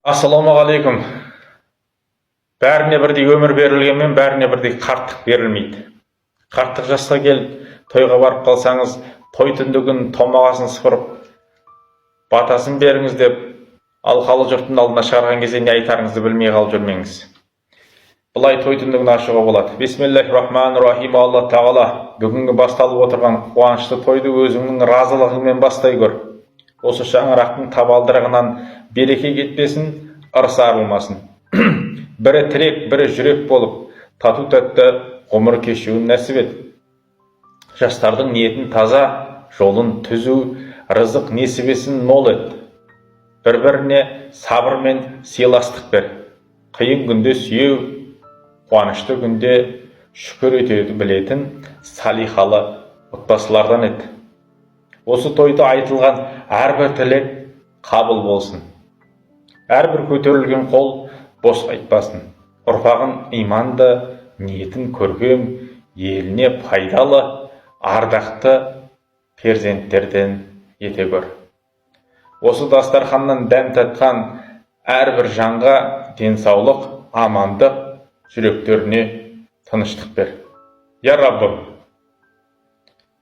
Ассалаумағалейкум. Бәріне бірдей өмір берілгенмен, бәріне бірдей қарттық берілмейді. Қарттық жасқа келіп, тойға барып қалсаңыз, той түндігін томағасын сыпырып, батасын беріңіз деп, алқалы жұрттың алдына шығарған кезде не айтарыңызды білмей қалып жүрмеңіз. Бұлай той түндігін ашуға болады. Бисмиллахир-рахманир-рахим. Алла тағала бүгінгі басталып отырған қуанышты тойды өзіңнің разылығыңмен бастай көр. Осы шаңырақтың табалдырығынан береке кетпесін, ырыс арылмасын. Бірі тірек, бірі жүрек болып, тату-тәтті ғұмыр кешуін нәсіп ет. Жастардың ниетін таза, жолын түзу, рызық несібесін мол ет. Бір-біріне сабыр мен сыйластық бер. Қиын күнде сүйеу, қуанышты күнде шүкір етуді білетін салихалы отбасылардан ет. Осы тойда айтылған әрбір тілек қабыл болсын. Әрбір көтерілген қол бос қайтпасын. Ұрпағын иманды, ниетін көркем, еліне пайдалы, ардақты перзенттерден ете көр. Осы дастарханнан дәм татқан әрбір жанға денсаулық, амандық, жүректеріне тыныштық бер. Я Раббым,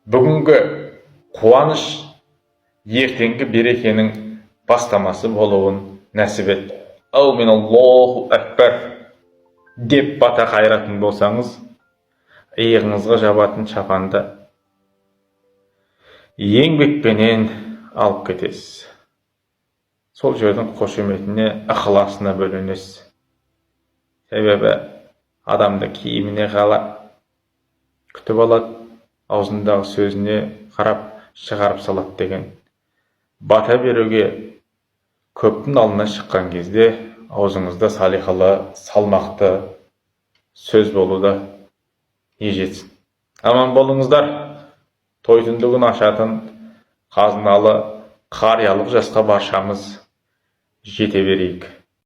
бүгінгі қуаныш ертеңгі берекенің бастамасы болуын нәсіп ет. Аумин Аллаху әкбар деп бата қайратын болсаңыз, иығыңызға жабатын шапанды еңбекпенен алып кетесіз. Сол жердің қошеметіне, ықыласына бөленесіз. Себебі адамды киіміне қала күтіп алады, аузындағы сөзіне қарап шығарып салады деген. Бата беруге көптің алдына шыққан кезде аузыңызда салихалы, салмақты сөз болуды ежетсін. Аман болыңыздар. Той түндігін ашатын қазыналы, қариялық жасқа баршамыз жете берейік.